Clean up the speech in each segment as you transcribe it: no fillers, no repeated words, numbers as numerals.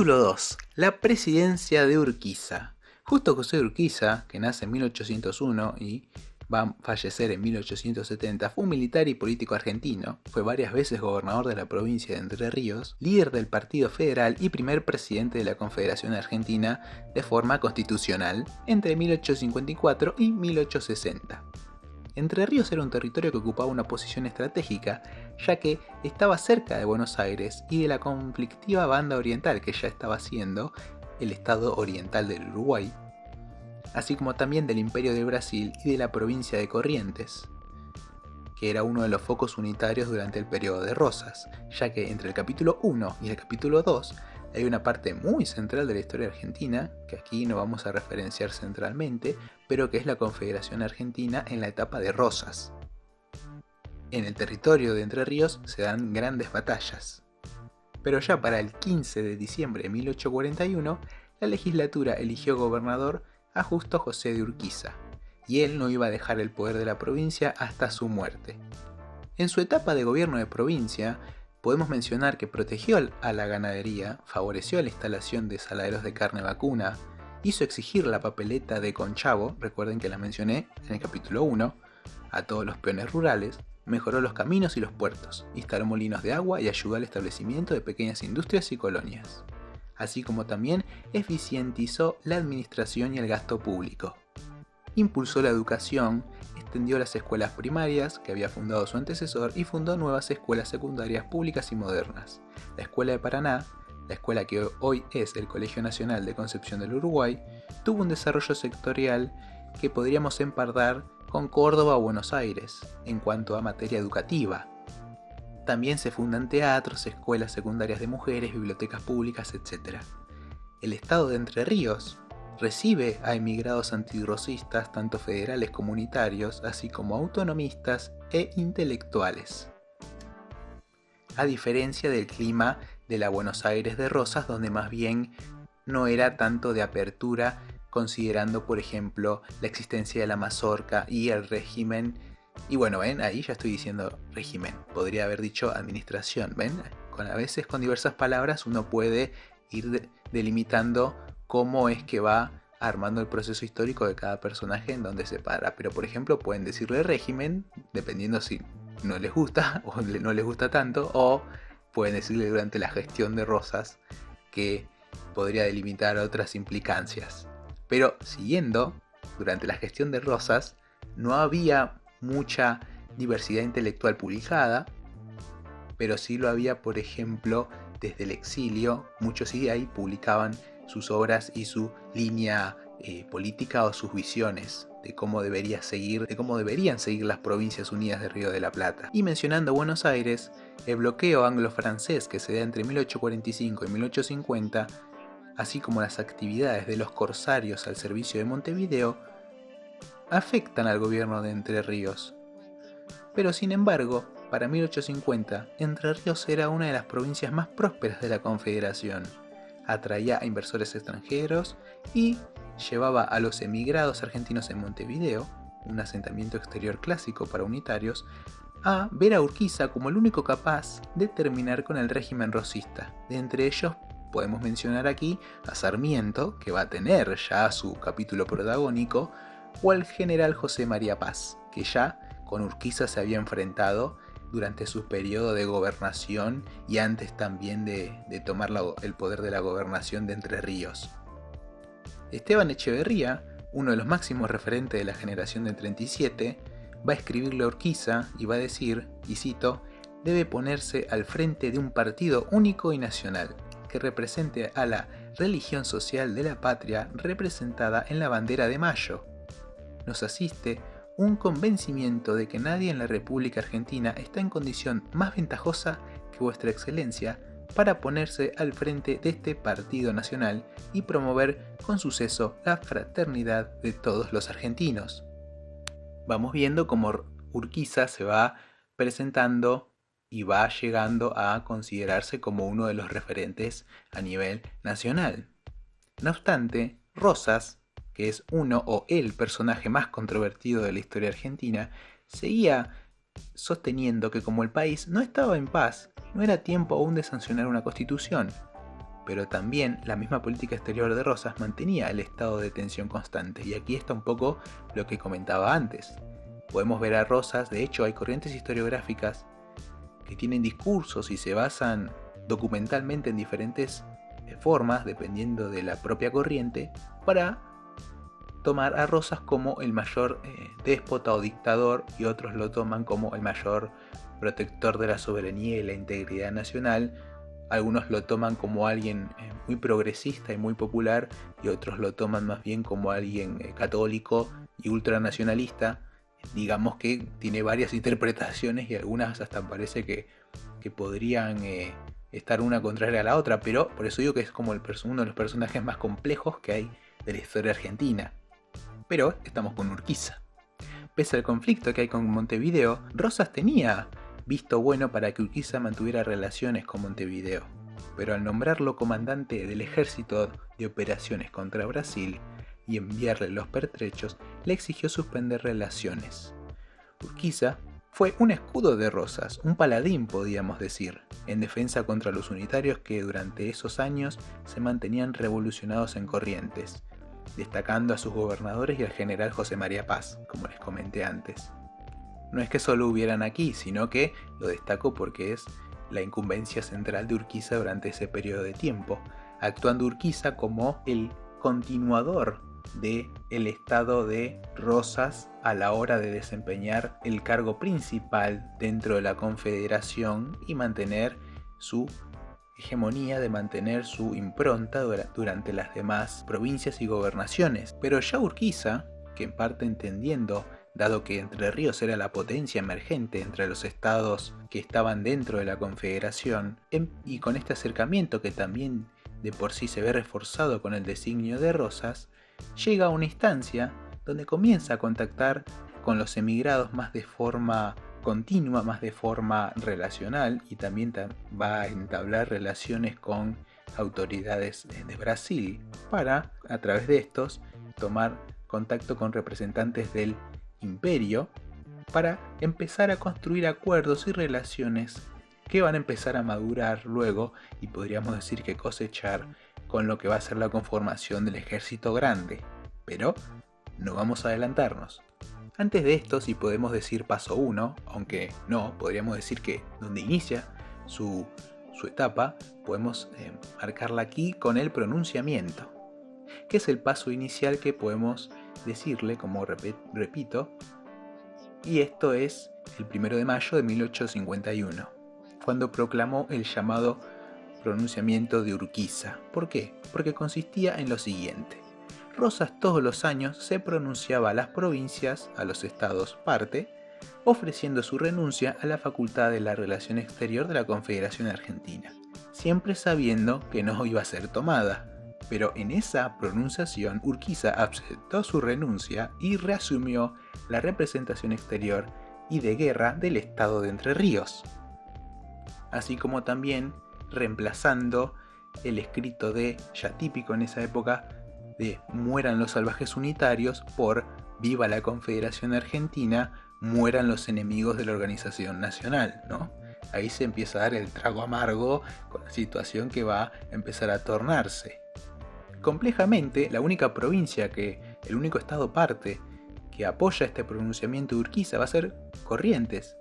Capítulo 2. La presidencia de Urquiza. Justo José de Urquiza, que nace en 1801 y va a fallecer en 1870, fue un militar y político argentino. Fue varias veces gobernador de la provincia de Entre Ríos, líder del Partido Federal y primer presidente de la Confederación Argentina de forma constitucional entre 1854 y 1860. Entre Ríos era un territorio que ocupaba una posición estratégica, ya que estaba cerca de Buenos Aires y de la conflictiva Banda Oriental, que ya estaba siendo el estado oriental del Uruguay, así como también del Imperio del Brasil y de la provincia de Corrientes, que era uno de los focos unitarios durante el periodo de Rosas, ya que entre el capítulo 1 y el capítulo 2 hay una parte muy central de la historia argentina, que aquí no vamos a referenciar centralmente, pero que es la Confederación Argentina en la etapa de Rosas. En el territorio de Entre Ríos se dan grandes batallas. Pero ya para el 15 de diciembre de 1841, la legislatura eligió gobernador a Justo José de Urquiza, y él no iba a dejar el poder de la provincia hasta su muerte. En su etapa de gobierno de provincia, podemos mencionar que protegió a la ganadería, favoreció la instalación de saladeros de carne vacuna, hizo exigir la papeleta de Conchavo, recuerden que la mencioné en el capítulo 1, a todos los peones rurales, mejoró los caminos y los puertos, instaló molinos de agua y ayudó al establecimiento de pequeñas industrias y colonias, así como también eficientizó la administración y el gasto público. Impulsó la educación, extendió las escuelas primarias que había fundado su antecesor y fundó nuevas escuelas secundarias públicas y modernas. La Escuela de Paraná, la escuela que hoy es el Colegio Nacional de Concepción del Uruguay, tuvo un desarrollo sectorial que podríamos empardar con Córdoba o Buenos Aires en cuanto a materia educativa. También se fundan teatros, escuelas secundarias de mujeres, bibliotecas públicas, etc. El estado de Entre Ríos recibe a emigrados antirrocistas, tanto federales como unitarios, así como autonomistas e intelectuales. A diferencia del clima de la Buenos Aires de Rosas, donde más bien no era tanto de apertura, considerando por ejemplo la existencia de la mazorca y el régimen. Y bueno, ven, ahí ya estoy diciendo régimen, podría haber dicho administración, ven, a veces con diversas palabras uno puede ir delimitando cómo es que va armando el proceso histórico de cada personaje en donde se para. Pero por ejemplo pueden decirle régimen, dependiendo si no les gusta o no les gusta tanto, o pueden decirle durante la gestión de Rosas, que podría delimitar otras implicancias. Pero siguiendo, durante la gestión de Rosas no había mucha diversidad intelectual publicada, pero sí lo había, por ejemplo, desde el exilio. Muchos sí ahí publicaban sus obras y su línea política o sus visiones de cómo deberían seguir las provincias unidas de Río de la Plata. Y mencionando Buenos Aires, el bloqueo anglo-francés que se da entre 1845 y 1850, así como las actividades de los corsarios al servicio de Montevideo, afectan al gobierno de Entre Ríos. Pero sin embargo, para 1850, Entre Ríos era una de las provincias más prósperas de la Confederación. Atraía a inversores extranjeros y llevaba a los emigrados argentinos en Montevideo, un asentamiento exterior clásico para unitarios, a ver a Urquiza como el único capaz de terminar con el régimen rosista. De entre ellos podemos mencionar aquí a Sarmiento, que va a tener ya su capítulo protagónico, o al general José María Paz, que ya con Urquiza se había enfrentado durante su periodo de gobernación y antes también de tomar el poder de la gobernación de Entre Ríos. Esteban Echeverría, uno de los máximos referentes de la generación del 37, va a escribirle a Urquiza y va a decir, y cito, debe ponerse al frente de un partido único y nacional, que represente a la religión social de la patria representada en la bandera de Mayo. Nos asiste un convencimiento de que nadie en la República Argentina está en condición más ventajosa que vuestra excelencia para ponerse al frente de este partido nacional y promover con suceso la fraternidad de todos los argentinos. Vamos viendo cómo Urquiza se va presentando y va llegando a considerarse como uno de los referentes a nivel nacional. No obstante, Rosas, que es uno o el personaje más controvertido de la historia argentina, seguía sosteniendo que como el país no estaba en paz, no era tiempo aún de sancionar una constitución. pero también la misma política exterior de Rosas mantenía el estado de tensión constante, y aquí está un poco lo que comentaba antes. Podemos ver a Rosas, de hecho hay corrientes historiográficas que tienen discursos y se basan documentalmente en diferentes formas, dependiendo de la propia corriente, para tomar a Rosas como el mayor déspota o dictador, y otros lo toman como el mayor protector de la soberanía y la integridad nacional. Algunos lo toman como alguien muy progresista y muy popular, y otros lo toman más bien como alguien católico y ultranacionalista. Digamos que tiene varias interpretaciones y algunas hasta parece que podrían estar una contraria a la otra, pero por eso digo que es como uno de los personajes más complejos que hay de la historia argentina. Pero estamos con Urquiza. Pese al conflicto que hay con Montevideo, Rosas tenía visto bueno para que Urquiza mantuviera relaciones con Montevideo, pero al nombrarlo comandante del ejército de operaciones contra Brasil y enviarle los pertrechos, le exigió suspender relaciones. Urquiza fue un escudo de Rosas, un paladín podríamos decir, en defensa contra los unitarios que durante esos años se mantenían revolucionados en Corrientes, destacando a sus gobernadores y al general José María Paz, como les comenté antes. No es que solo hubieran aquí, sino que lo destaco porque es la incumbencia central de Urquiza durante ese periodo de tiempo, actuando Urquiza como el continuador del estado de Rosas a la hora de desempeñar el cargo principal dentro de la Confederación y mantener su hegemonía, de mantener su impronta durante las demás provincias y gobernaciones. Pero ya Urquiza, que en parte entendiendo, dado que Entre Ríos era la potencia emergente entre los estados que estaban dentro de la Confederación, y con este acercamiento que también de por sí se ve reforzado con el designio de Rosas, llega a una instancia donde comienza a contactar con los emigrados más de forma continua, más de forma relacional, y también va a entablar relaciones con autoridades de Brasil para, a través de estos, tomar contacto con representantes del imperio para empezar a construir acuerdos y relaciones que van a empezar a madurar luego, y podríamos decir que cosechar, con lo que va a ser la conformación del ejército grande. Pero no vamos a adelantarnos. Antes de esto, si podemos decir paso 1, aunque no, podríamos decir que donde inicia su etapa, podemos marcarla aquí con el pronunciamiento, que es el paso inicial que podemos decirle, como repito, y esto es el 1 de mayo de 1851, cuando proclamó el llamado pronunciamiento de Urquiza. ¿Por qué? Porque consistía en lo siguiente: Rosas todos los años se pronunciaba a las provincias, a los estados parte, ofreciendo su renuncia a la facultad de la relación exterior de la Confederación Argentina, siempre sabiendo que no iba a ser tomada. Pero en esa pronunciación Urquiza aceptó su renuncia y reasumió la representación exterior y de guerra del estado de Entre Ríos, así como también reemplazando el escrito ya típico en esa época, de mueran los salvajes unitarios por viva la Confederación Argentina, mueran los enemigos de la organización nacional, ¿no? Ahí se empieza a dar el trago amargo con la situación que va a empezar a tornarse. Complejamente, la única provincia el único estado parte que apoya este pronunciamiento de Urquiza va a ser Corrientes.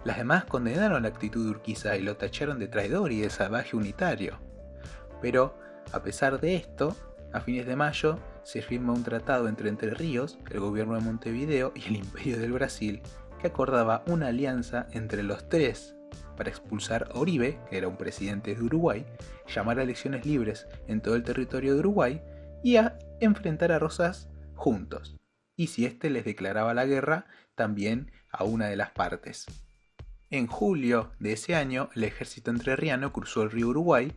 Las demás condenaron la actitud de Urquiza y lo tacharon de traidor y de salvaje unitario. Pero, a pesar de esto, a fines de mayo se firma un tratado entre Ríos, el gobierno de Montevideo y el Imperio del Brasil, que acordaba una alianza entre los tres para expulsar a Uribe, que era un presidente de Uruguay, llamar a elecciones libres en todo el territorio de Uruguay y a enfrentar a Rosas juntos, y si éste les declaraba la guerra, también a una de las partes. En julio de ese año, el ejército entrerriano cruzó el río Uruguay.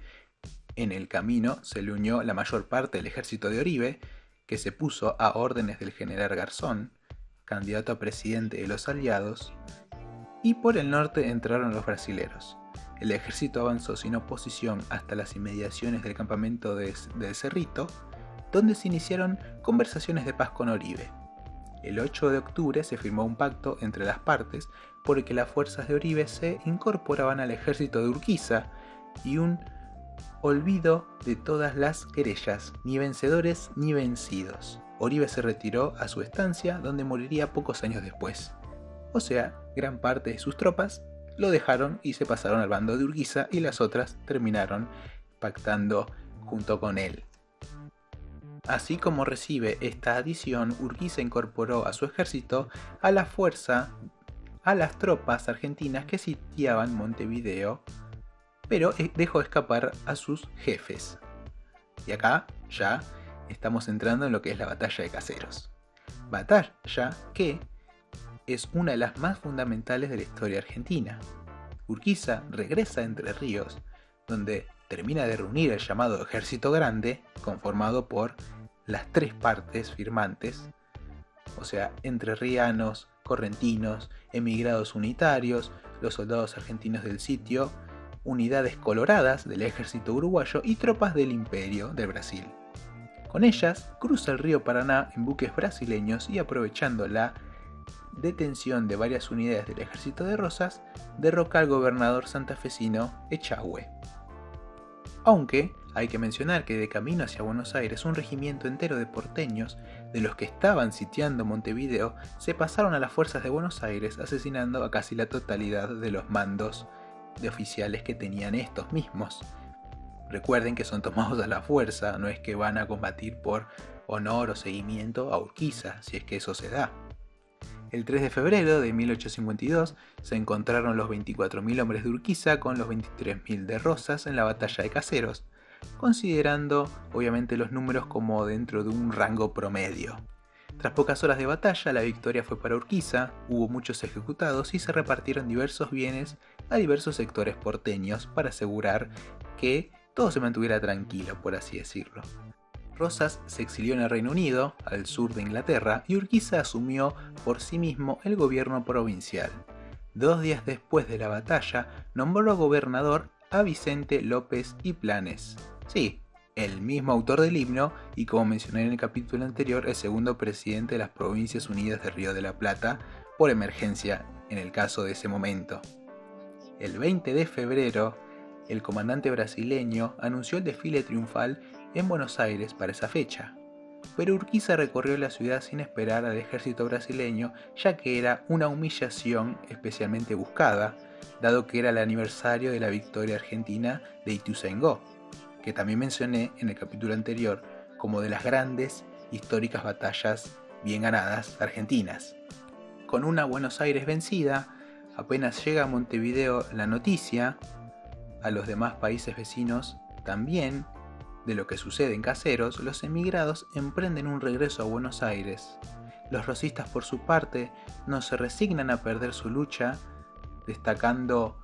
En el camino se le unió la mayor parte del ejército de Uribe, que se puso a órdenes del general Garzón, candidato a presidente de los aliados, y por el norte entraron los brasileros. El ejército avanzó sin oposición hasta las inmediaciones del campamento del Cerrito, donde se iniciaron conversaciones de paz con Uribe. El 8 de octubre se firmó un pacto entre las partes por el que las fuerzas de Uribe se incorporaban al ejército de Urquiza, y un Olvido de todas las querellas, ni vencedores ni vencidos. Oribe se retiró a su estancia, donde moriría pocos años después. O sea, gran parte de sus tropas lo dejaron y se pasaron al bando de Urquiza, y las otras terminaron pactando junto con él. Así como recibe esta adición, Urquiza incorporó a su ejército a la fuerza a las tropas argentinas que sitiaban Montevideo, pero dejó escapar a sus jefes. Y acá ya estamos entrando en lo que es la batalla de Caseros. Batalla que es una de las más fundamentales de la historia argentina. Urquiza regresa a Entre Ríos, donde termina de reunir el llamado Ejército Grande, conformado por las tres partes firmantes, o sea, entrerrianos, correntinos, emigrados unitarios, los soldados argentinos del sitio, unidades coloradas del ejército uruguayo y tropas del Imperio del Brasil. Con ellas cruza el río Paraná en buques brasileños y, aprovechando la detención de varias unidades del ejército de Rosas, derroca al gobernador santafesino Echagüe. Aunque hay que mencionar que de camino hacia Buenos Aires un regimiento entero de porteños, de los que estaban sitiando Montevideo, se pasaron a las fuerzas de Buenos Aires, asesinando a casi la totalidad de los mandos de oficiales que tenían estos mismos. Recuerden que son tomados a la fuerza, no es que van a combatir por honor o seguimiento a Urquiza, si es que eso se da. El 3 de febrero de 1852 se encontraron los 24.000 hombres de Urquiza con los 23.000 de Rosas en la batalla de Caseros, considerando obviamente los números como dentro de un rango promedio. Tras pocas horas de batalla, la victoria fue para Urquiza, hubo muchos ejecutados y se repartieron diversos bienes a diversos sectores porteños para asegurar que todo se mantuviera tranquilo, por así decirlo. Rosas se exilió en el Reino Unido, al sur de Inglaterra, y Urquiza asumió por sí mismo el gobierno provincial. 2 días después de la batalla, nombró gobernador a Vicente López y Planes. Sí, el mismo autor del himno y, como mencioné en el capítulo anterior, el segundo presidente de las Provincias Unidas de Río de la Plata, por emergencia en el caso de ese momento. El 20 de febrero, el comandante brasileño anunció el desfile triunfal en Buenos Aires para esa fecha, pero Urquiza recorrió la ciudad sin esperar al ejército brasileño, ya que era una humillación especialmente buscada, dado que era el aniversario de la victoria argentina de Ituzaingó, que también mencioné en el capítulo anterior como de las grandes históricas batallas bien ganadas argentinas. Con una Buenos Aires vencida, apenas llega a Montevideo la noticia, a los demás países vecinos también, de lo que sucede en Caseros, los emigrados emprenden un regreso a Buenos Aires. Los rosistas, por su parte, no se resignan a perder su lucha, destacando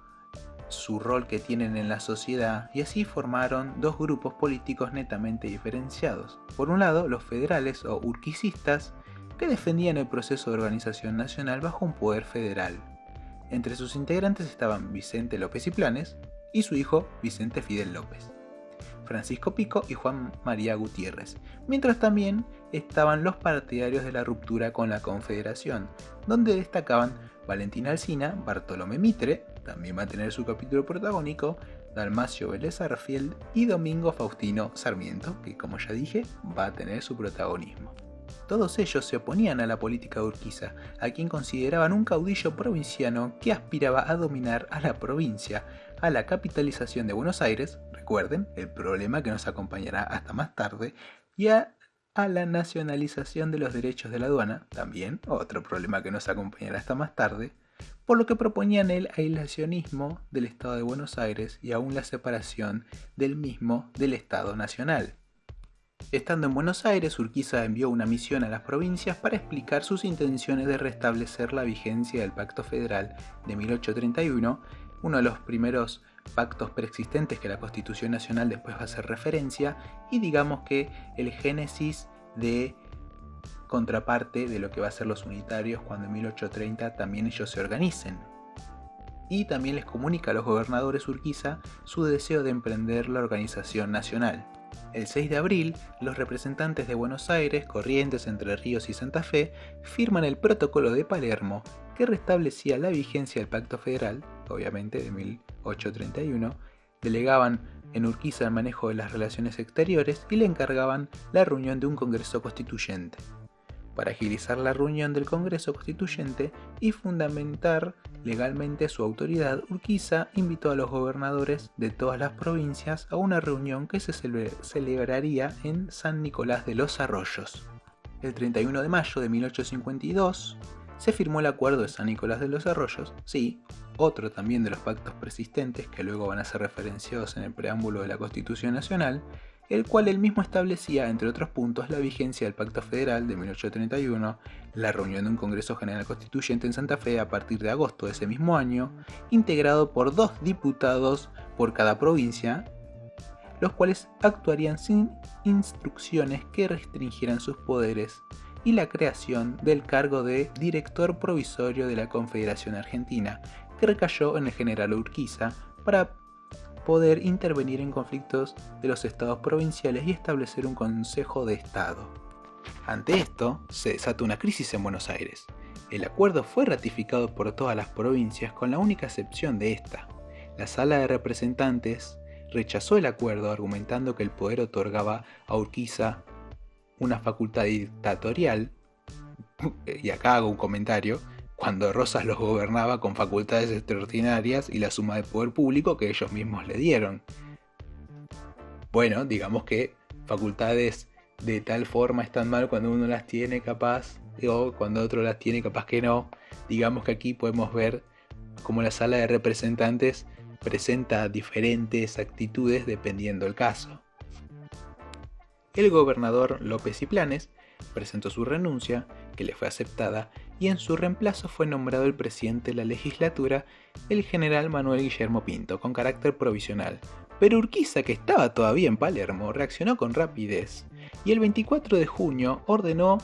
su rol que tienen en la sociedad, y así formaron dos grupos políticos netamente diferenciados. Por un lado, los federales o urquicistas, que defendían el proceso de organización nacional bajo un poder federal. Entre sus integrantes estaban Vicente López y Planes y su hijo Vicente Fidel López, Francisco Pico y Juan María Gutiérrez, mientras también estaban los partidarios de la ruptura con la Confederación, donde destacaban Valentín Alsina, Bartolomé Mitre, también va a tener su capítulo protagónico, Dalmacio Vélez Arfield y Domingo Faustino Sarmiento, que como ya dije, va a tener su protagonismo. Todos ellos se oponían a la política de Urquiza, a quien consideraban un caudillo provinciano que aspiraba a dominar a la provincia, a la capitalización de Buenos Aires, recuerden, el problema que nos acompañará hasta más tarde, y a la nacionalización de los derechos de la aduana, también otro problema que nos acompañará hasta más tarde, por lo que proponían el aislacionismo del Estado de Buenos Aires y aún la separación del mismo del Estado Nacional. Estando en Buenos Aires, Urquiza envió una misión a las provincias para explicar sus intenciones de restablecer la vigencia del Pacto Federal de 1831, uno de los primeros pactos preexistentes que la Constitución Nacional después va a hacer referencia, y digamos que el génesis de contraparte de lo que va a ser los unitarios cuando en 1830 también ellos se organicen. Y también les comunica a los gobernadores Urquiza su deseo de emprender la organización nacional. El 6 de abril, los representantes de Buenos Aires, Corrientes, Entre Ríos y Santa Fe firman el Protocolo de Palermo, que restablecía la vigencia del Pacto Federal, obviamente de 1831, delegaban en Urquiza el manejo de las relaciones exteriores y le encargaban la reunión de un Congreso Constituyente. Para agilizar la reunión del Congreso Constituyente y fundamentar legalmente su autoridad, Urquiza invitó a los gobernadores de todas las provincias a una reunión que se celebraría en San Nicolás de los Arroyos. El 31 de mayo de 1852 se firmó el Acuerdo de San Nicolás de los Arroyos, sí, otro también de los pactos persistentes que luego van a ser referenciados en el preámbulo de la Constitución Nacional, el cual él mismo establecía, entre otros puntos, la vigencia del Pacto Federal de 1831, la reunión de un Congreso General Constituyente en Santa Fe a partir de agosto de ese mismo año, integrado por 2 diputados por cada provincia, los cuales actuarían sin instrucciones que restringieran sus poderes, y la creación del cargo de Director Provisorio de la Confederación Argentina, que recayó en el general Urquiza para poder intervenir en conflictos de los estados provinciales y establecer un Consejo de Estado. Ante esto, se desata una crisis en Buenos Aires. El acuerdo fue ratificado por todas las provincias con la única excepción de esta. La Sala de Representantes rechazó el acuerdo argumentando que el poder otorgaba a Urquiza una facultad dictatorial, y acá hago un comentario, cuando Rosas los gobernaba con facultades extraordinarias y la suma de poder público que ellos mismos le dieron. Bueno, digamos que facultades de tal forma están mal cuando uno las tiene capaz, o cuando otro las tiene capaz que no. Digamos que aquí podemos ver cómo la Sala de Representantes presenta diferentes actitudes dependiendo del caso. El gobernador López y Planes presentó su renuncia, que le fue aceptada, y en su reemplazo fue nombrado el presidente de la legislatura, el general Manuel Guillermo Pinto, con carácter provisional. Pero Urquiza, que estaba todavía en Palermo, reaccionó con rapidez, y el 24 de junio ordenó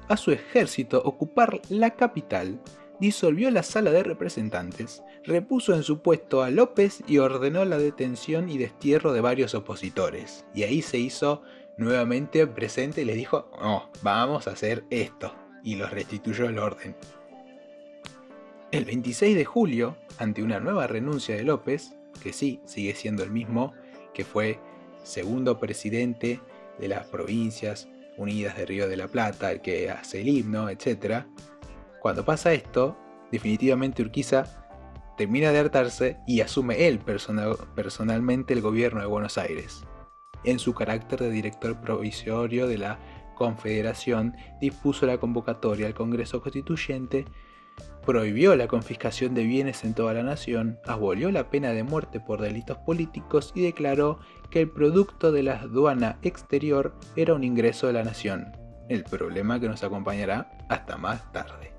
a su ejército ocupar la capital, disolvió la Sala de Representantes, repuso en su puesto a López y ordenó la detención y destierro de varios opositores. Y ahí se hizo nuevamente presente y les dijo: no, vamos a hacer esto, y los restituyó el orden. El 26 de julio, ante una nueva renuncia de López, que sí, sigue siendo el mismo, que fue segundo presidente de las Provincias Unidas de Río de la Plata, el que hace el himno, etc. Cuando pasa esto, definitivamente Urquiza termina de hartarse y asume él personalmente el gobierno de Buenos Aires. En su carácter de director provisorio de la Confederación, dispuso la convocatoria al Congreso Constituyente, prohibió la confiscación de bienes en toda la nación, abolió la pena de muerte por delitos políticos y declaró que el producto de la aduana exterior era un ingreso de la nación, el problema que nos acompañará hasta más tarde.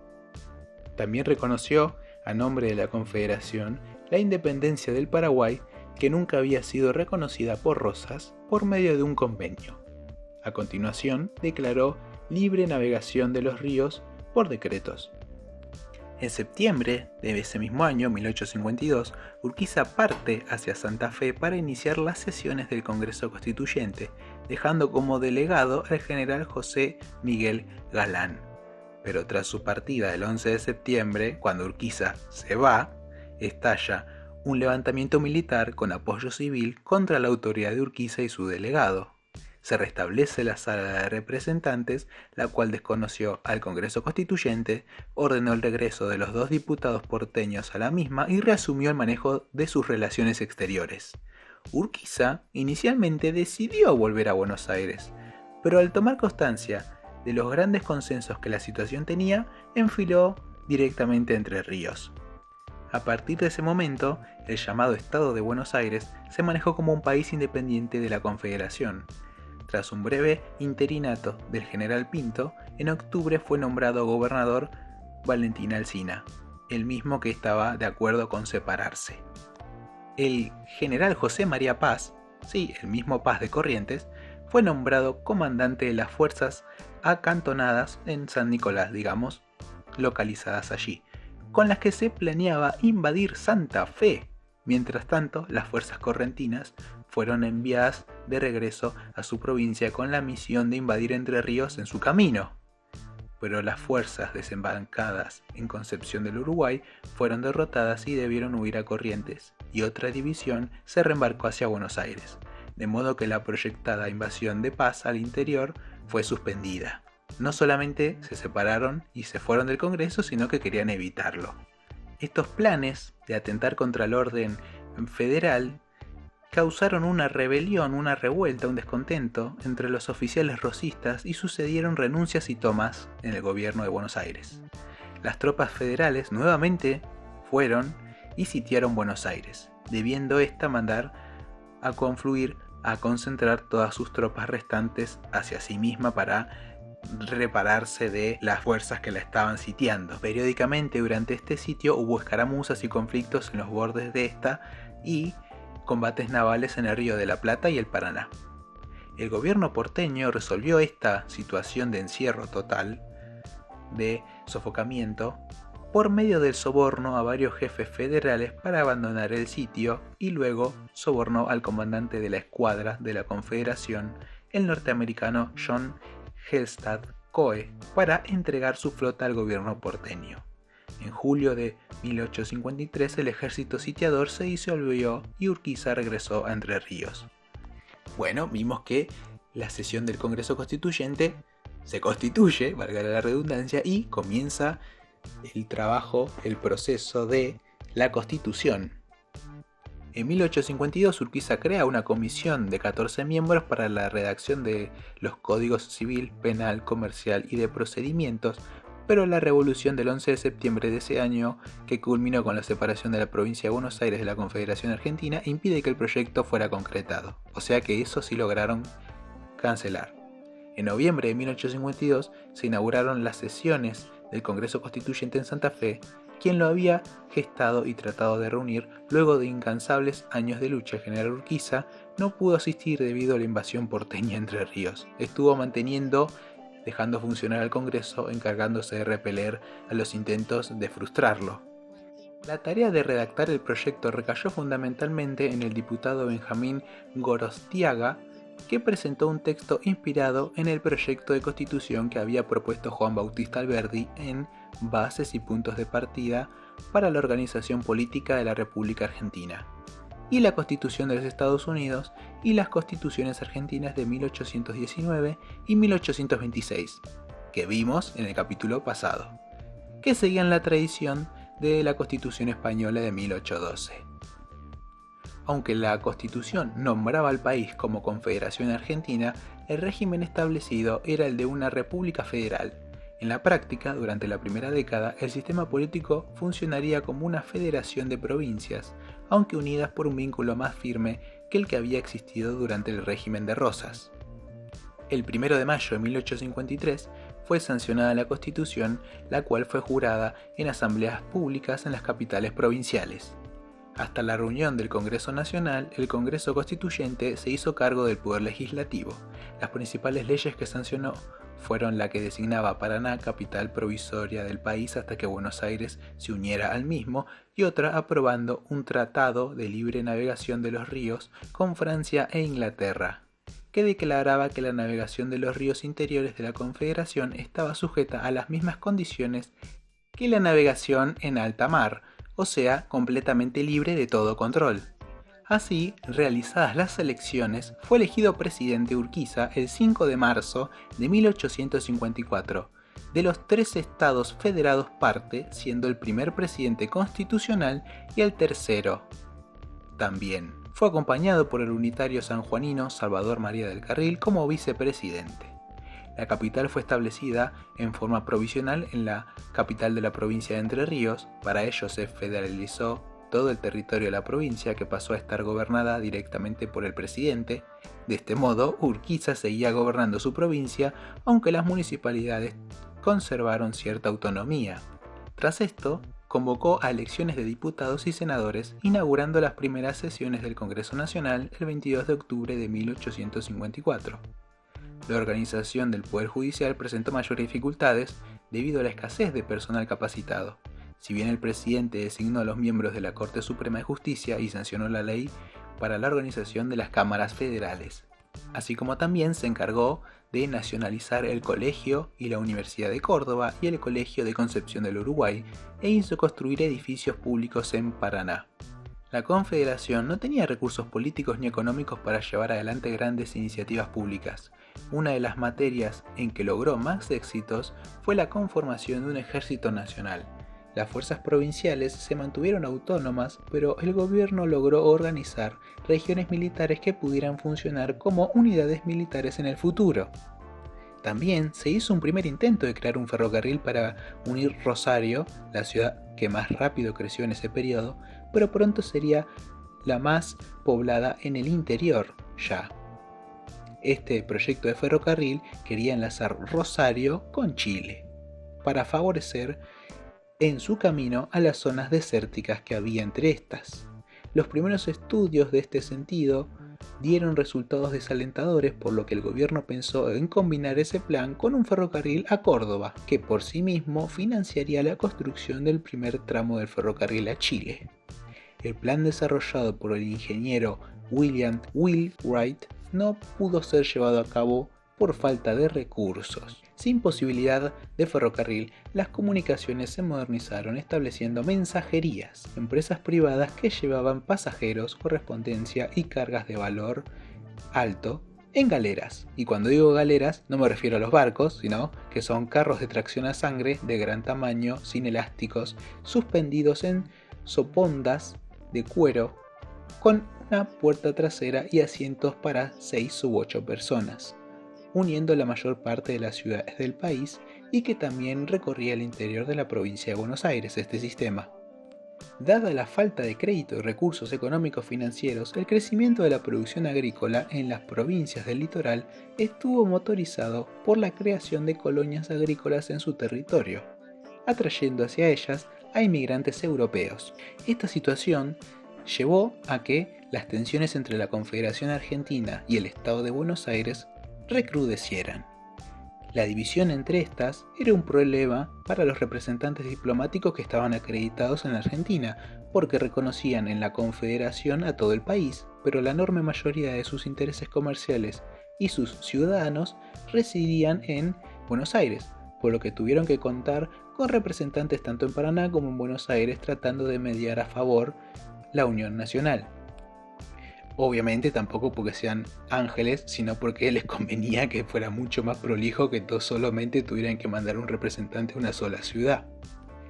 También reconoció, a nombre de la Confederación, la independencia del Paraguay, que nunca había sido reconocida por Rosas por medio de un convenio. A continuación, declaró libre navegación de los ríos por decretos. En septiembre de ese mismo año, 1852, Urquiza parte hacia Santa Fe para iniciar las sesiones del Congreso Constituyente, dejando como delegado al general José Miguel Galán. Pero tras su partida el 11 de septiembre, cuando Urquiza se va, estalla un levantamiento militar con apoyo civil contra la autoridad de Urquiza y su delegado. Se restablece la Sala de Representantes, la cual desconoció al Congreso Constituyente, ordenó el regreso de los 2 diputados porteños a la misma y reasumió el manejo de sus relaciones exteriores. Urquiza inicialmente decidió volver a Buenos Aires, pero al tomar constancia de los grandes consensos que la situación tenía, enfiló directamente a Entre Ríos. A partir de ese momento, el llamado Estado de Buenos Aires se manejó como un país independiente de la Confederación. Tras un breve interinato del general Pinto, en octubre fue nombrado gobernador Valentín Alsina, el mismo que estaba de acuerdo con separarse. El general José María Paz, sí, el mismo Paz de Corrientes, fue nombrado comandante de las fuerzas acantonadas en San Nicolás, digamos, localizadas allí, con las que se planeaba invadir Santa Fe. Mientras tanto, las fuerzas correntinas fueron enviadas de regreso a su provincia con la misión de invadir Entre Ríos en su camino. pero las fuerzas desembarcadas en Concepción del Uruguay fueron derrotadas y debieron huir a Corrientes, y otra división se reembarcó hacia Buenos Aires, de modo que la proyectada invasión de paz al interior fue suspendida. No solamente se separaron y se fueron del Congreso, sino que querían evitarlo. Estos planes de atentar contra el orden federal causaron una rebelión, una revuelta, un descontento entre los oficiales rosistas y sucedieron renuncias y tomas en el gobierno de Buenos Aires. Las tropas federales nuevamente fueron y sitiaron Buenos Aires, debiendo ésta mandar a confluir, a concentrar todas sus tropas restantes hacia sí misma para repararse de las fuerzas que la estaban sitiando. Periódicamente durante este sitio hubo escaramuzas y conflictos en los bordes de esta y combates navales en el Río de la Plata y el Paraná. El gobierno porteño resolvió esta situación de encierro total, de sofocamiento, por medio del soborno a varios jefes federales para abandonar el sitio, y luego sobornó al comandante de la escuadra de la Confederación, el norteamericano John Hallstatt Coe, para entregar su flota al gobierno porteño. En julio de 1853 el ejército sitiador se disolvió y Urquiza regresó a Entre Ríos. Bueno, vimos que la sesión del Congreso Constituyente se constituye, valga la redundancia, y comienza el trabajo, el proceso de la Constitución. En 1852 Urquiza crea una comisión de 14 miembros para la redacción de los códigos civil, penal, comercial y de procedimientos, pero la revolución del 11 de septiembre de ese año, que culminó con la separación de la provincia de Buenos Aires de la Confederación Argentina, impide que el proyecto fuera concretado, o sea que eso sí lograron cancelar. En noviembre de 1852 se inauguraron las sesiones del Congreso Constituyente en Santa Fe, quien lo había gestado y tratado de reunir luego de incansables años de lucha. El general Urquiza no pudo asistir debido a la invasión porteña Entre Ríos. Estuvo dejando funcionar al Congreso, encargándose de repeler a los intentos de frustrarlo. La tarea de redactar el proyecto recayó fundamentalmente en el diputado Benjamín Gorostiaga, que presentó un texto inspirado en el proyecto de constitución que había propuesto Juan Bautista Alberdi en Bases y puntos de partida para la organización política de la República Argentina, y la Constitución de los Estados Unidos y las Constituciones Argentinas de 1819 y 1826, que vimos en el capítulo pasado, que seguían la tradición de la Constitución Española de 1812. Aunque la Constitución nombraba al país como Confederación Argentina, el régimen establecido era el de una república federal. En la práctica, durante la primera década, el sistema político funcionaría como una federación de provincias, aunque unidas por un vínculo más firme que el que había existido durante el régimen de Rosas. El 1 de mayo de 1853 fue sancionada la Constitución, la cual fue jurada en asambleas públicas en las capitales provinciales. Hasta la reunión del Congreso Nacional, el Congreso Constituyente se hizo cargo del poder legislativo. Las principales leyes que sancionó fueron la que designaba Paraná capital provisoria del país hasta que Buenos Aires se uniera al mismo, y otra aprobando un tratado de libre navegación de los ríos con Francia e Inglaterra, que declaraba que la navegación de los ríos interiores de la Confederación estaba sujeta a las mismas condiciones que la navegación en alta mar, o sea, completamente libre de todo control. Así, realizadas las elecciones, fue elegido presidente Urquiza el 5 de marzo de 1854, de los 3 estados federados parte, siendo el primer presidente constitucional y el tercero. También fue acompañado por el unitario sanjuanino Salvador María del Carril como vicepresidente. La capital fue establecida en forma provisional en la capital de la provincia de Entre Ríos. Para ello se federalizó todo el territorio de la provincia, que pasó a estar gobernada directamente por el presidente. De este modo, Urquiza seguía gobernando su provincia, aunque las municipalidades conservaron cierta autonomía. Tras esto, convocó a elecciones de diputados y senadores, inaugurando las primeras sesiones del Congreso Nacional el 22 de octubre de 1854. La organización del Poder Judicial presentó mayores dificultades debido a la escasez de personal capacitado. Si bien el presidente designó a los miembros de la Corte Suprema de Justicia y sancionó la ley para la organización de las cámaras federales, así como también se encargó de nacionalizar el Colegio y la Universidad de Córdoba y el Colegio de Concepción del Uruguay e hizo construir edificios públicos en Paraná. La Confederación no tenía recursos políticos ni económicos para llevar adelante grandes iniciativas públicas. Una de las materias en que logró más éxitos fue la conformación de un ejército nacional. Las fuerzas provinciales se mantuvieron autónomas, pero el gobierno logró organizar regiones militares que pudieran funcionar como unidades militares en el futuro. También se hizo un primer intento de crear un ferrocarril para unir Rosario, la ciudad que más rápido creció en ese periodo, pero pronto sería la más poblada en el interior ya. Este proyecto de ferrocarril quería enlazar Rosario con Chile, para favorecer en su camino a las zonas desérticas que había entre estas. Los primeros estudios de este sentido dieron resultados desalentadores, por lo que el gobierno pensó en combinar ese plan con un ferrocarril a Córdoba, que por sí mismo financiaría la construcción del primer tramo del ferrocarril a Chile. El plan desarrollado por el ingeniero William Wheelwright no pudo ser llevado a cabo por falta de recursos. Sin posibilidad de ferrocarril, las comunicaciones se modernizaron estableciendo mensajerías, empresas privadas que llevaban pasajeros, correspondencia y cargas de valor alto en galeras. Y cuando digo galeras no me refiero a los barcos, sino que son carros de tracción a sangre de gran tamaño, sin elásticos, suspendidos en sopondas de cuero, con una puerta trasera y asientos para 6 u 8 personas, uniendo la mayor parte de las ciudades del país, y que también recorría el interior de la provincia de Buenos Aires este sistema. Dada la falta de crédito y recursos económicos financieros, el crecimiento de la producción agrícola en las provincias del litoral estuvo motorizado por la creación de colonias agrícolas en su territorio, atrayendo hacia ellas a inmigrantes europeos. Esta situación llevó a que las tensiones entre la Confederación Argentina y el Estado de Buenos Aires recrudecieran. La división entre estas era un problema para los representantes diplomáticos que estaban acreditados en la Argentina, porque reconocían en la Confederación a todo el país, pero la enorme mayoría de sus intereses comerciales y sus ciudadanos residían en Buenos Aires, por lo que tuvieron que contar con representantes tanto en Paraná como en Buenos Aires tratando de mediar a favor la unión nacional. Obviamente tampoco porque sean ángeles, sino porque les convenía que fuera mucho más prolijo que todos solamente tuvieran que mandar un representante a una sola ciudad.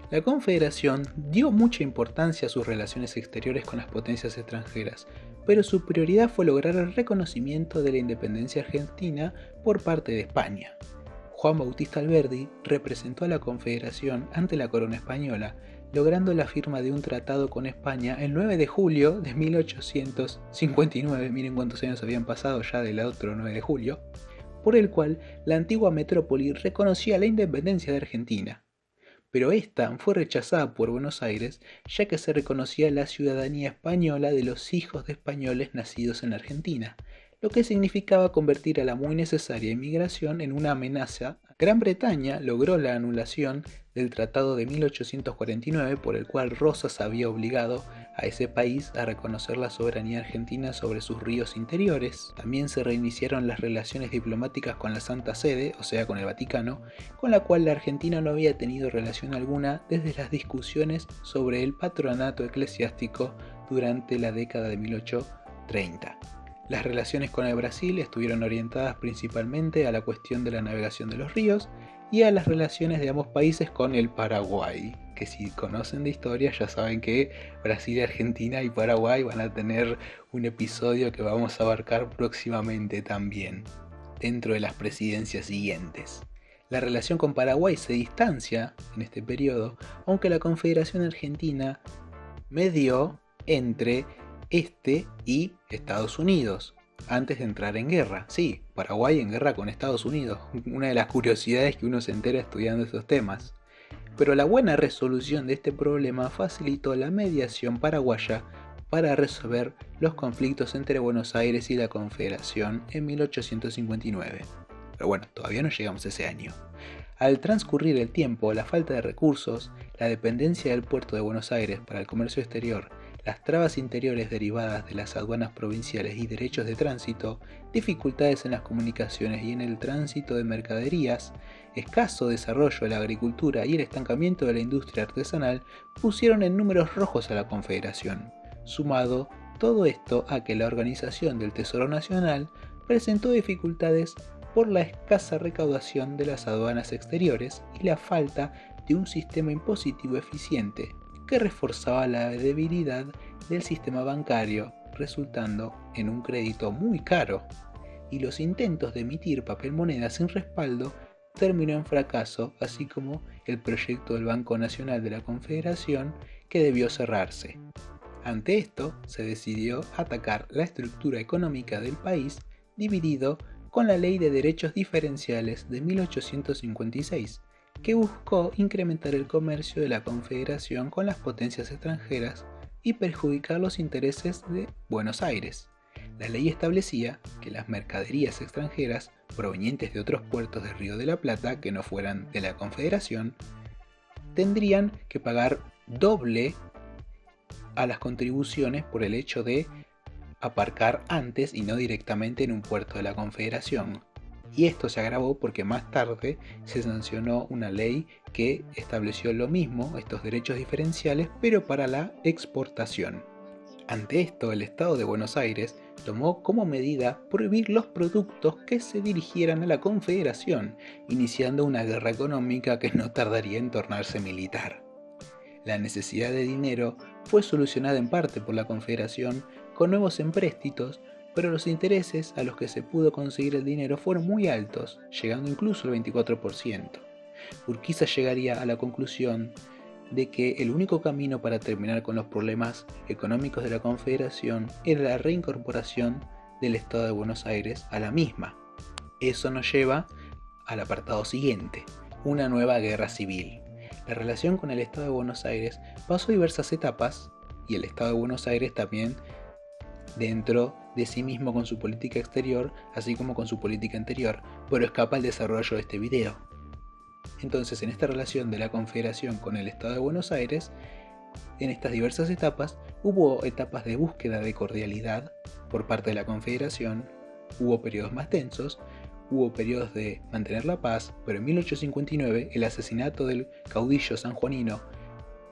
La Confederación dio mucha importancia a sus relaciones exteriores con las potencias extranjeras, pero su prioridad fue lograr el reconocimiento de la independencia argentina por parte de España. Juan Bautista Alberdi representó a la Confederación ante la corona española, logrando la firma de un tratado con España el 9 de julio de 1859, miren cuántos años habían pasado ya del otro 9 de julio, por el cual la antigua metrópoli reconocía la independencia de Argentina. Pero esta fue rechazada por Buenos Aires, ya que se reconocía la ciudadanía española de los hijos de españoles nacidos en Argentina, lo que significaba convertir a la muy necesaria inmigración en una amenaza. Gran Bretaña logró la anulación del Tratado de 1849, por el cual Rosas había obligado a ese país a reconocer la soberanía argentina sobre sus ríos interiores. También se reiniciaron las relaciones diplomáticas con la Santa Sede, o sea con el Vaticano, con la cual la Argentina no había tenido relación alguna desde las discusiones sobre el patronato eclesiástico durante la década de 1830. Las relaciones con el Brasil estuvieron orientadas principalmente a la cuestión de la navegación de los ríos y a las relaciones de ambos países con el Paraguay, que si conocen de historia ya saben que Brasil, Argentina y Paraguay van a tener un episodio que vamos a abarcar próximamente también, dentro de las presidencias siguientes. La relación con Paraguay se distancia en este periodo, aunque la Confederación Argentina medió entre este y Estados Unidos, antes de entrar en guerra. Sí, Paraguay en guerra con Estados Unidos, una de las curiosidades que uno se entera estudiando estos temas. Pero la buena resolución de este problema facilitó la mediación paraguaya para resolver los conflictos entre Buenos Aires y la Confederación en 1859. Pero bueno, todavía no llegamos a ese año. Al transcurrir el tiempo, la falta de recursos, la dependencia del puerto de Buenos Aires para el comercio exterior, las trabas interiores derivadas de las aduanas provinciales y derechos de tránsito, dificultades en las comunicaciones y en el tránsito de mercaderías, escaso desarrollo de la agricultura y el estancamiento de la industria artesanal pusieron en números rojos a la Confederación. Sumado todo esto a que la organización del Tesoro Nacional presentó dificultades por la escasa recaudación de las aduanas exteriores y la falta de un sistema impositivo eficiente que reforzaba la debilidad del sistema bancario, resultando en un crédito muy caro, y los intentos de emitir papel moneda sin respaldo terminó en fracaso, así como el proyecto del Banco Nacional de la Confederación, que debió cerrarse. Ante esto, se decidió atacar la estructura económica del país, dividido con la Ley de Derechos Diferenciales de 1856, que buscó incrementar el comercio de la Confederación con las potencias extranjeras y perjudicar los intereses de Buenos Aires. La ley establecía que las mercaderías extranjeras provenientes de otros puertos del Río de la Plata que no fueran de la Confederación tendrían que pagar doble a las contribuciones por el hecho de aparcar antes y no directamente en un puerto de la Confederación. Y esto se agravó porque más tarde se sancionó una ley que estableció lo mismo, estos derechos diferenciales, pero para la exportación. Ante esto, el Estado de Buenos Aires tomó como medida prohibir los productos que se dirigieran a la Confederación, iniciando una guerra económica que no tardaría en tornarse militar. La necesidad de dinero fue solucionada en parte por la Confederación con nuevos empréstitos, pero los intereses a los que se pudo conseguir el dinero fueron muy altos, llegando incluso al 24%. Urquiza llegaría a la conclusión de que el único camino para terminar con los problemas económicos de la Confederación era la reincorporación del Estado de Buenos Aires a la misma. Eso nos lleva al apartado siguiente, una nueva guerra civil. La relación con el Estado de Buenos Aires pasó diversas etapas, y el Estado de Buenos Aires también dentro de sí mismo con su política exterior, así como con su política interior, pero escapa el desarrollo de este video. Entonces, en esta relación de la Confederación con el Estado de Buenos Aires, en estas diversas etapas, hubo etapas de búsqueda de cordialidad por parte de la Confederación, hubo periodos más tensos, hubo periodos de mantener la paz, pero en 1859 el asesinato del caudillo sanjuanino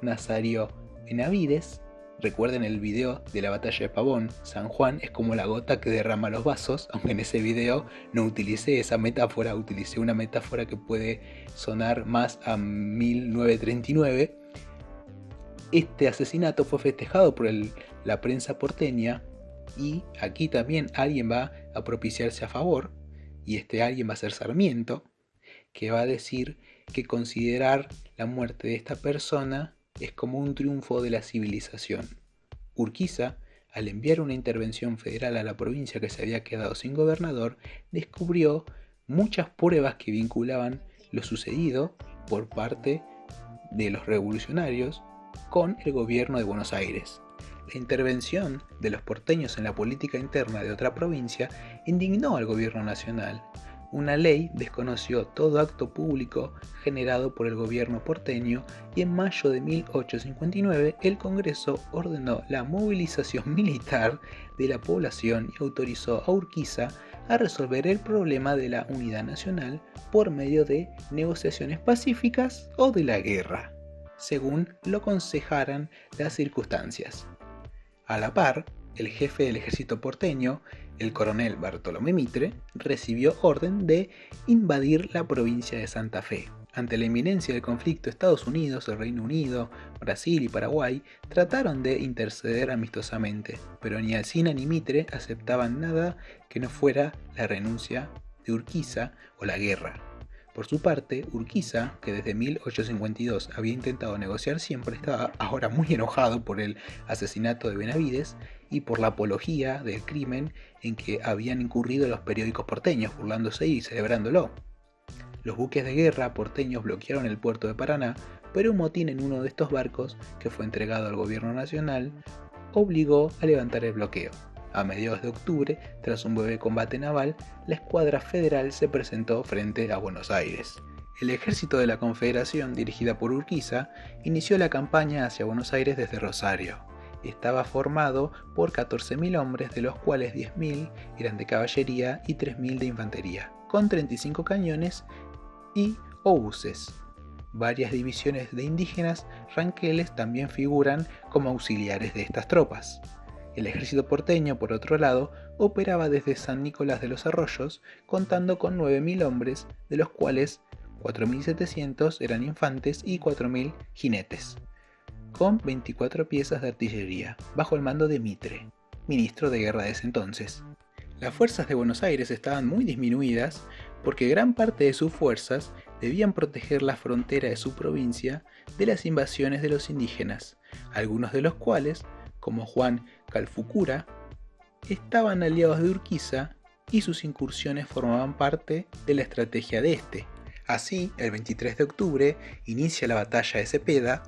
Nazario Benavides. Recuerden el video de la batalla de Pavón. San Juan es como la gota que derrama los vasos, aunque en ese video no utilicé esa metáfora, utilicé una metáfora que puede sonar más a 1939. Este asesinato fue festejado por la prensa porteña, y aquí también alguien va a propiciarse a favor, y este alguien va a ser Sarmiento, que va a decir que considerar la muerte de esta persona es como un triunfo de la civilización. Urquiza, al enviar una intervención federal a la provincia que se había quedado sin gobernador, descubrió muchas pruebas que vinculaban lo sucedido por parte de los revolucionarios con el gobierno de Buenos Aires. La intervención de los porteños en la política interna de otra provincia indignó al gobierno nacional. Una ley desconoció todo acto público generado por el gobierno porteño, y en mayo de 1859 el Congreso ordenó la movilización militar de la población y autorizó a Urquiza a resolver el problema de la unidad nacional por medio de negociaciones pacíficas o de la guerra, según lo aconsejaran las circunstancias. A la par, el jefe del ejército porteño, el coronel Bartolomé Mitre, recibió orden de invadir la provincia de Santa Fe. Ante la inminencia del conflicto, Estados Unidos, el Reino Unido, Brasil y Paraguay trataron de interceder amistosamente, pero ni Alsina ni Mitre aceptaban nada que no fuera la renuncia de Urquiza o la guerra. Por su parte, Urquiza, que desde 1852 había intentado negociar siempre, estaba ahora muy enojado por el asesinato de Benavides y por la apología del crimen en que habían incurrido los periódicos porteños, burlándose y celebrándolo. Los buques de guerra porteños bloquearon el puerto de Paraná, pero un motín en uno de estos barcos, que fue entregado al gobierno nacional, obligó a levantar el bloqueo. A mediados de octubre, tras un breve combate naval, la escuadra federal se presentó frente a Buenos Aires. El ejército de la Confederación, dirigida por Urquiza, inició la campaña hacia Buenos Aires desde Rosario. estaba formado por 14.000 hombres, de los cuales 10.000 eran de caballería y 3.000 de infantería, con 35 cañones y obuses. Varias divisiones de indígenas ranqueles también figuran como auxiliares de estas tropas. El ejército porteño, por otro lado, operaba desde San Nicolás de los Arroyos, contando con 9.000 hombres, de los cuales 4.700 eran infantes y 4.000 jinetes, con 24 piezas de artillería, bajo el mando de Mitre, ministro de guerra de ese entonces. Las fuerzas de Buenos Aires estaban muy disminuidas porque gran parte de sus fuerzas debían proteger la frontera de su provincia de las invasiones de los indígenas, algunos de los cuales, como Juan Calfucura, estaban aliados de Urquiza y sus incursiones formaban parte de la estrategia de este. Así, el 23 de octubre inicia la batalla de Cepeda.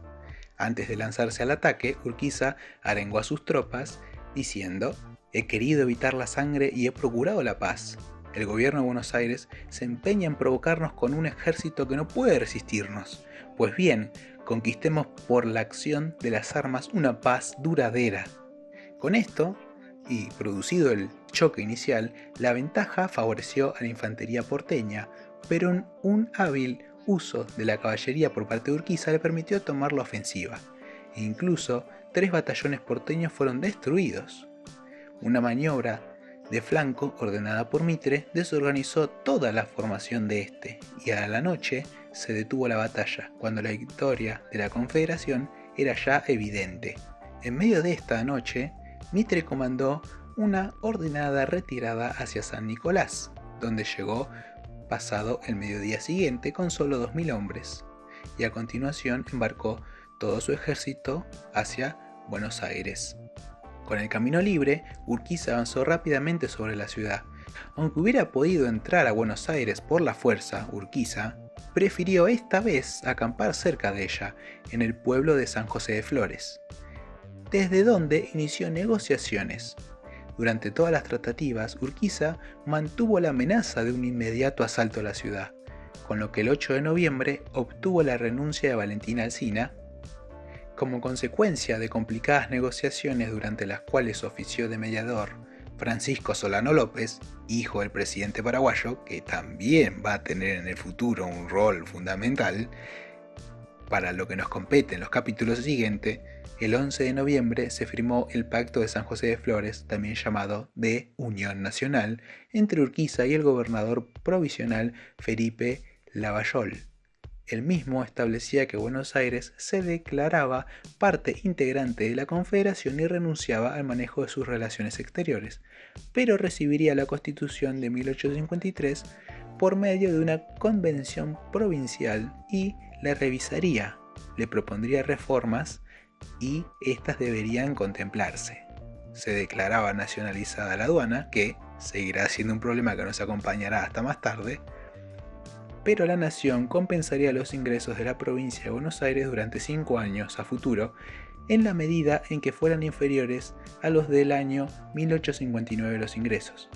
Antes de lanzarse al ataque, Urquiza arengó a sus tropas diciendo: «He querido evitar la sangre y he procurado la paz. El gobierno de Buenos Aires se empeña en provocarnos con un ejército que no puede resistirnos. Pues bien, conquistemos por la acción de las armas una paz duradera». Con esto, y producido el choque inicial, la ventaja favoreció a la infantería porteña, pero un hábil uso de la caballería por parte de Urquiza le permitió tomar la ofensiva, e incluso 3 batallones porteños fueron destruidos. Una maniobra de flanco ordenada por Mitre desorganizó toda la formación de este, y a la noche se detuvo la batalla, cuando la victoria de la Confederación era ya evidente. En medio de esta noche, Mitre comandó una ordenada retirada hacia San Nicolás, donde llegó pasado el mediodía siguiente con solo 2.000 hombres, y a continuación embarcó todo su ejército hacia Buenos Aires. Con el camino libre, Urquiza avanzó rápidamente sobre la ciudad. Aunque hubiera podido entrar a Buenos Aires por la fuerza, Urquiza prefirió esta vez acampar cerca de ella, en el pueblo de San José de Flores, desde donde inició negociaciones. Durante todas las tratativas, Urquiza mantuvo la amenaza de un inmediato asalto a la ciudad, con lo que el 8 de noviembre obtuvo la renuncia de Valentín Alsina. Como consecuencia de complicadas negociaciones durante las cuales ofició de mediador Francisco Solano López, hijo del presidente paraguayo, que también va a tener en el futuro un rol fundamental para lo que nos compete en los capítulos siguientes, el 11 de noviembre se firmó el Pacto de San José de Flores, también llamado de Unión Nacional, entre Urquiza y el gobernador provisional Felipe Lavallol. El mismo establecía que Buenos Aires se declaraba parte integrante de la Confederación y renunciaba al manejo de sus relaciones exteriores, pero recibiría la Constitución de 1853 por medio de una convención provincial y la revisaría, le propondría reformas y estas deberían contemplarse. Se declaraba nacionalizada la aduana, que seguirá siendo un problema que nos acompañará hasta más tarde, pero la nación compensaría los ingresos de la provincia de Buenos Aires durante 5 años a futuro, en la medida en que fueran inferiores a los del año 1859 los ingresos.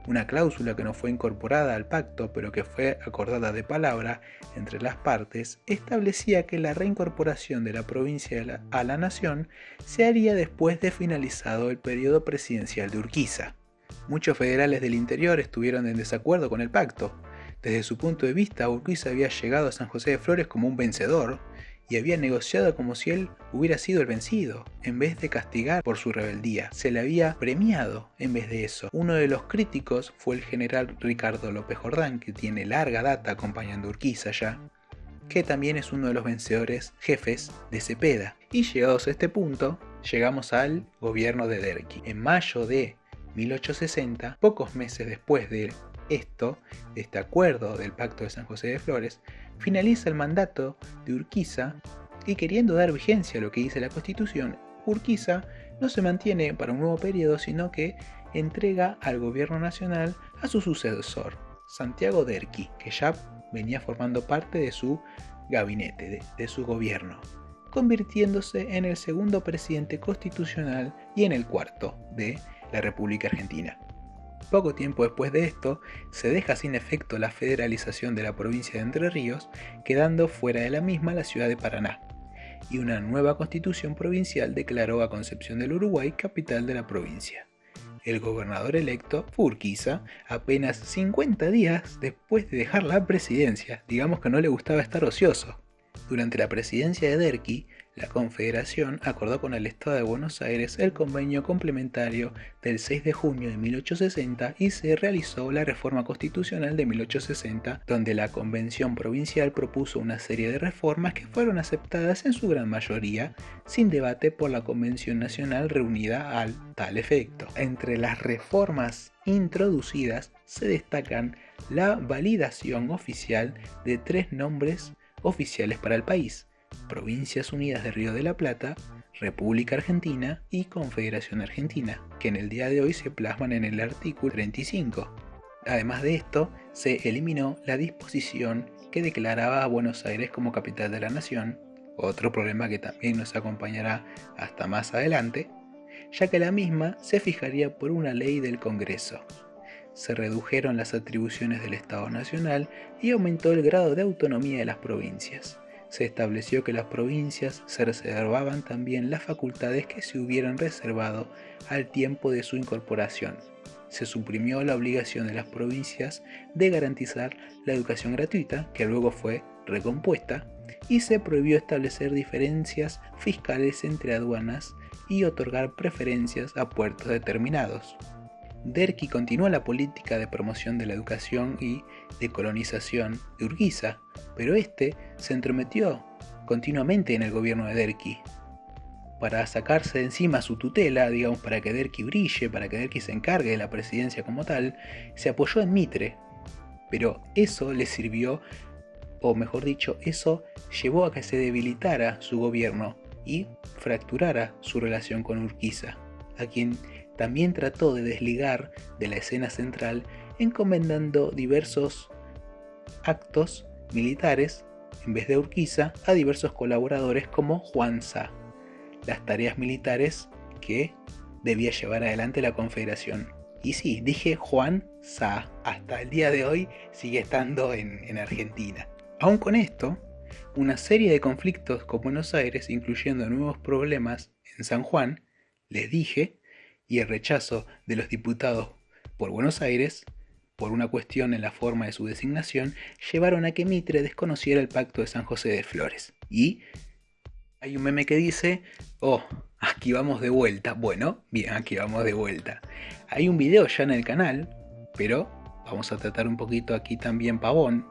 Una cláusula que no fue incorporada al pacto, pero que fue acordada de palabra entre las partes, establecía que la reincorporación de la provincia a la nación se haría después de finalizado el periodo presidencial de Urquiza. Muchos federales del interior estuvieron en desacuerdo con el pacto. Desde su punto de vista, Urquiza había llegado a San José de Flores como un vencedor y había negociado como si él hubiera sido el vencido. En vez de castigar por su rebeldía, se le había premiado en vez de eso. Uno de los críticos fue el general Ricardo López Jordán, que tiene larga data acompañando a Urquiza ya, que también es uno de los vencedores jefes de Cepeda. Y llegados a este punto, llegamos al gobierno de Derqui. En mayo de 1860, pocos meses después de este acuerdo del Pacto de San José de Flores, finaliza el mandato de Urquiza y, queriendo dar vigencia a lo que dice la Constitución, Urquiza no se mantiene para un nuevo periodo, sino que entrega al gobierno nacional a su sucesor, Santiago Derqui, que ya venía formando parte de su gabinete, de su gobierno, convirtiéndose en el segundo presidente constitucional y en el cuarto de la República Argentina. Poco tiempo después de esto, se deja sin efecto la federalización de la provincia de Entre Ríos, quedando fuera de la misma la ciudad de Paraná. y una nueva constitución provincial declaró a Concepción del Uruguay capital de la provincia. El gobernador electo fue Urquiza apenas 50 días después de dejar la presidencia. Digamos que no le gustaba estar ocioso. Durante la presidencia de Derqui, la Confederación acordó con el Estado de Buenos Aires el convenio complementario del 6 de junio de 1860 y se realizó la reforma constitucional de 1860, donde la Convención Provincial propuso una serie de reformas que fueron aceptadas en su gran mayoría, sin debate por la Convención Nacional reunida al tal efecto. Entre las reformas introducidas se destacan la validación oficial de 3 nombres oficiales para el país: Provincias Unidas de Río de la Plata, República Argentina y Confederación Argentina, que en el día de hoy se plasman en el artículo 35. Además de esto, se eliminó la disposición que declaraba a Buenos Aires como capital de la nación, otro problema que también nos acompañará hasta más adelante, ya que la misma se fijaría por una ley del Congreso. Se redujeron las atribuciones del Estado Nacional y aumentó el grado de autonomía de las provincias. Se estableció que las provincias se reservaban también las facultades que se hubieran reservado al tiempo de su incorporación. Se suprimió la obligación de las provincias de garantizar la educación gratuita, que luego fue recompuesta, y se prohibió establecer diferencias fiscales entre aduanas y otorgar preferencias a puertos determinados. Derqui continuó la política de promoción de la educación y de colonización de Urquiza, pero este se entrometió continuamente en el gobierno de Derqui. Para sacarse de encima su tutela, digamos, para que Derqui brille, para que Derqui se encargue de la presidencia como tal, se apoyó en Mitre, pero eso le sirvió, o mejor dicho, eso llevó a que se debilitara su gobierno y fracturara su relación con Urquiza, a quien también trató de desligar de la escena central, encomendando diversos actos militares, en vez de Urquiza, a diversos colaboradores como Juan Sá, las tareas militares que debía llevar adelante la Confederación. Y sí, dije Juan Sá, hasta el día de hoy sigue estando en Argentina. Aún con esto, una serie de conflictos con Buenos Aires, incluyendo nuevos problemas en San Juan, les dije, y el rechazo de los diputados por Buenos Aires, por una cuestión en la forma de su designación, llevaron a que Mitre desconociera el pacto de San José de Flores. Y hay un meme que dice, oh, aquí vamos de vuelta. Bueno, bien, aquí vamos de vuelta. Hay un video ya en el canal, pero vamos a tratar un poquito aquí también Pavón.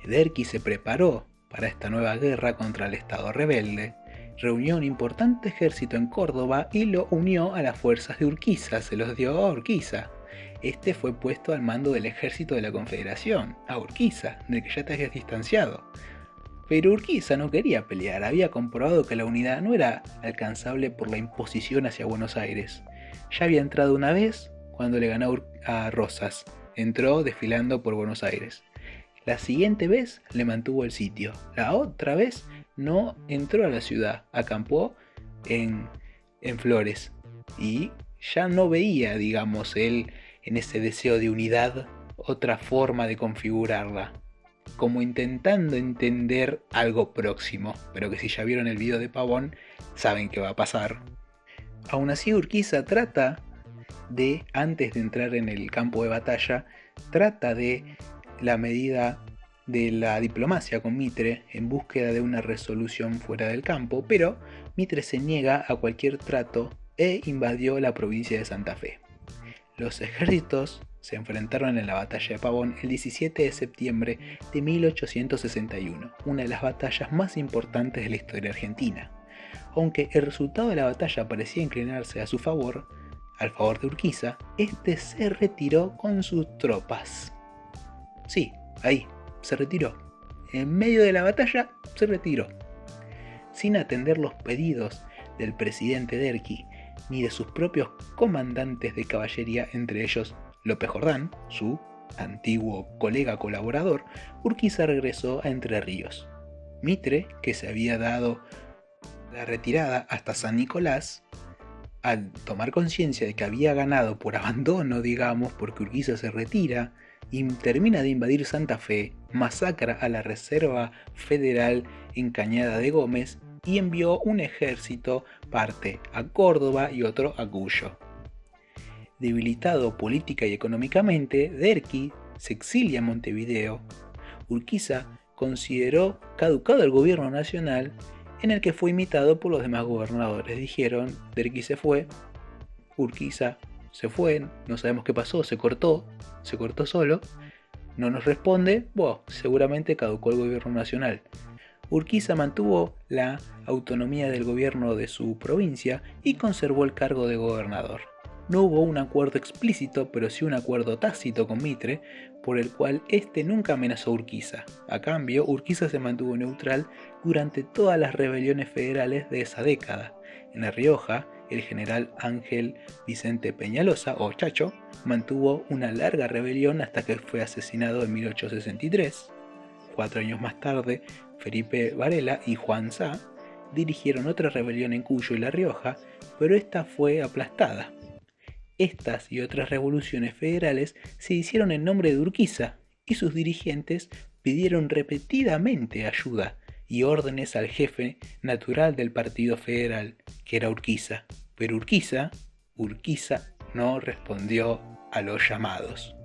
Derqui se preparó para esta nueva guerra contra el Estado rebelde, reunió un importante ejército en Córdoba y lo unió a las fuerzas de Urquiza, se los dio a Urquiza. Este fue puesto al mando del ejército de la Confederación, a Urquiza, del que ya te habías distanciado. Pero Urquiza no quería pelear, había comprobado que la unidad no era alcanzable por la imposición hacia Buenos Aires. Ya había entrado una vez cuando le ganó a Rosas, entró desfilando por Buenos Aires. La siguiente vez le mantuvo el sitio, la otra vez no entró a la ciudad, acampó en Flores y ya no veía, digamos, él en ese deseo de unidad otra forma de configurarla, como intentando entender algo próximo, pero que si ya vieron el video de Pavón saben qué va a pasar. Aún así Urquiza trata de, antes de entrar en el campo de batalla, trata de la medida de la diplomacia con Mitre en búsqueda de una resolución fuera del campo, pero Mitre se niega a cualquier trato e invadió la provincia de Santa Fe. Los ejércitos se enfrentaron en la batalla de Pavón el 17 de septiembre de 1861, una de las batallas más importantes de la historia argentina. Aunque el resultado de la batalla parecía inclinarse a su favor, al favor de Urquiza, este se retiró con sus tropas. Sí, ahí, se retiró. En medio de la batalla, se retiró. Sin atender los pedidos del presidente Derqui, ni de sus propios comandantes de caballería, entre ellos López Jordán, su antiguo colega colaborador, Urquiza regresó a Entre Ríos. Mitre, que se había dado la retirada hasta San Nicolás, al tomar conciencia de que había ganado por abandono, digamos, porque Urquiza se retira y termina de invadir Santa Fe, masacra a la Reserva Federal en Cañada de Gómez, y envió un ejército, parte a Córdoba y otro a Cuyo. Debilitado política y económicamente, Derqui se exilia a Montevideo. Urquiza consideró caducado el gobierno nacional, en el que fue imitado por los demás gobernadores. Dijeron, Derqui se fue, Urquiza se fue, no sabemos qué pasó, se cortó solo, no nos responde, seguramente caducó el gobierno nacional. Urquiza mantuvo la autonomía del gobierno de su provincia y conservó el cargo de gobernador. No hubo un acuerdo explícito, pero sí un acuerdo tácito con Mitre, por el cual este nunca amenazó a Urquiza. A cambio, Urquiza se mantuvo neutral durante todas las rebeliones federales de esa década. En La Rioja, el general Ángel Vicente Peñalosa, o Chacho, mantuvo una larga rebelión hasta que fue asesinado en 1863. 4 años más tarde, Felipe Varela y Juan Sá dirigieron otra rebelión en Cuyo y La Rioja, pero esta fue aplastada. Estas y otras revoluciones federales se hicieron en nombre de Urquiza, y sus dirigentes pidieron repetidamente ayuda y órdenes al jefe natural del Partido Federal, que era Urquiza. Pero Urquiza no respondió a los llamados.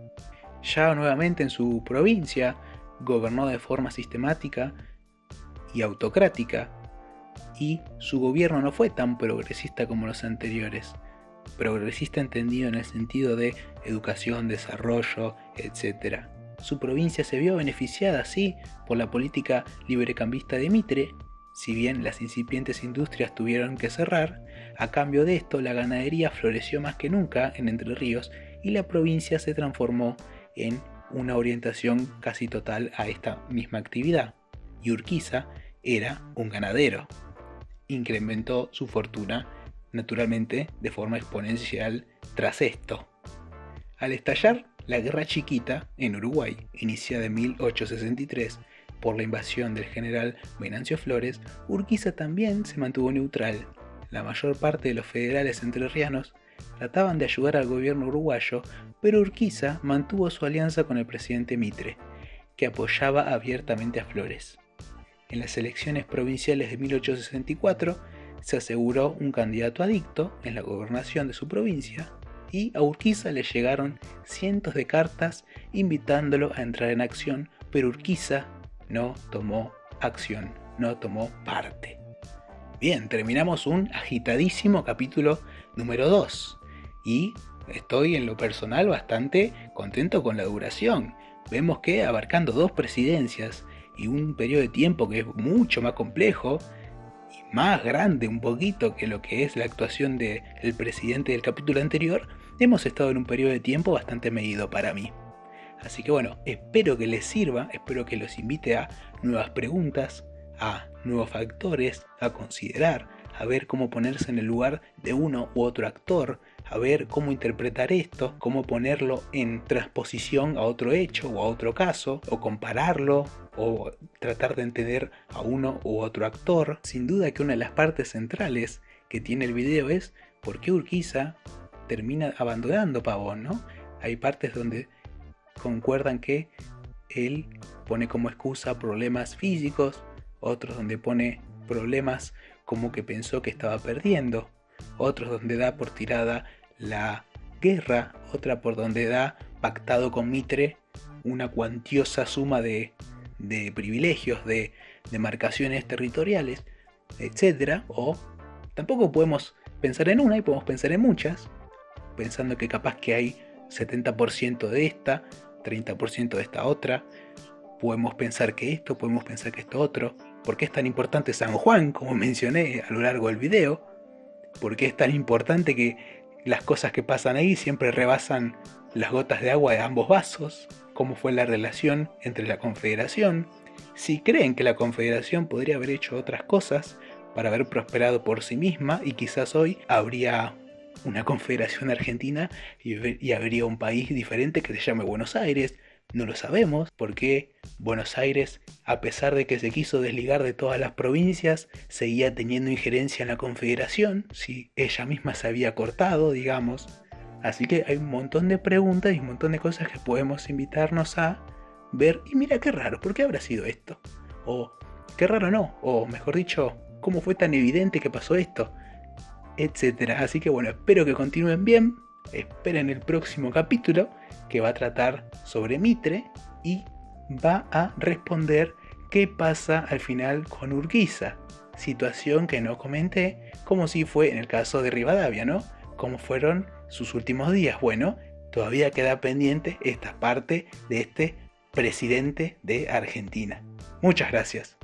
Ya nuevamente en su provincia, gobernó de forma sistemática y autocrática, y su gobierno no fue tan progresista como los anteriores. Progresista entendido en el sentido de educación, desarrollo, etc. Su provincia se vio beneficiada, sí, por la política librecambista de Mitre, si bien las incipientes industrias tuvieron que cerrar. A cambio de esto, la ganadería floreció más que nunca en Entre Ríos y la provincia se transformó en una orientación casi total a esta misma actividad. Y Urquiza era un ganadero. Incrementó su fortuna naturalmente de forma exponencial tras esto. Al estallar la Guerra Chiquita en Uruguay, iniciada en 1863 por la invasión del general Venancio Flores, Urquiza también se mantuvo neutral. La mayor parte de los federales entrerrianos trataban de ayudar al gobierno uruguayo, pero Urquiza mantuvo su alianza con el presidente Mitre, que apoyaba abiertamente a Flores. En las elecciones provinciales de 1864, se aseguró un candidato adicto en la gobernación de su provincia, y a Urquiza le llegaron cientos de cartas invitándolo a entrar en acción, pero Urquiza no tomó acción, no tomó parte. Bien, terminamos un agitadísimo capítulo número 2, y estoy en lo personal bastante contento con la duración. Vemos que abarcando 2 presidencias y un periodo de tiempo que es mucho más complejo, más grande un poquito que lo que es la actuación del presidente del capítulo anterior, hemos estado en un periodo de tiempo bastante medido para mí. Así que bueno, espero que les sirva, espero que los invite a nuevas preguntas, a nuevos factores a considerar, a ver cómo ponerse en el lugar de uno u otro actor, a ver cómo interpretar esto, cómo ponerlo en transposición a otro hecho o a otro caso, o compararlo, o tratar de entender a uno u otro actor. Sin duda que una de las partes centrales que tiene el video es por qué Urquiza termina abandonando Pavón, ¿no? Hay partes donde concuerdan que él pone como excusa problemas físicos, otros donde pone problemas como que pensó que estaba perdiendo, otros donde da por tirada la guerra, otra por donde da pactado con Mitre una cuantiosa suma de privilegios, de demarcaciones territoriales, etc. O tampoco podemos pensar en una y podemos pensar en muchas, pensando que capaz que hay 70% de esta, 30% de esta otra. Podemos pensar que esto, podemos pensar que esto otro. ¿Por qué es tan importante San Juan, como mencioné a lo largo del video? ¿Por qué es tan importante que las cosas que pasan ahí siempre rebasan las gotas de agua de ambos vasos? ¿Cómo fue la relación entre la Confederación? Si creen que la Confederación podría haber hecho otras cosas para haber prosperado por sí misma, y quizás hoy habría una Confederación Argentina y habría un país diferente que se llame Buenos Aires. No lo sabemos, porque Buenos Aires, a pesar de que se quiso desligar de todas las provincias, seguía teniendo injerencia en la Confederación, si ella misma se había cortado, digamos. Así que hay un montón de preguntas y un montón de cosas que podemos invitarnos a ver. Y mira qué raro, ¿por qué habrá sido esto? O qué raro no, o mejor dicho, ¿Cómo fue tan evidente que pasó esto? Etcétera. Así que bueno, espero que continúen bien. Esperen el próximo capítulo que va a tratar sobre Mitre y va a responder qué pasa al final con Urquiza. Situación que no comenté, como si fue en el caso de Rivadavia, ¿no? ¿Cómo fueron sus últimos días? Bueno, todavía queda pendiente esta parte de este presidente de Argentina. Muchas gracias.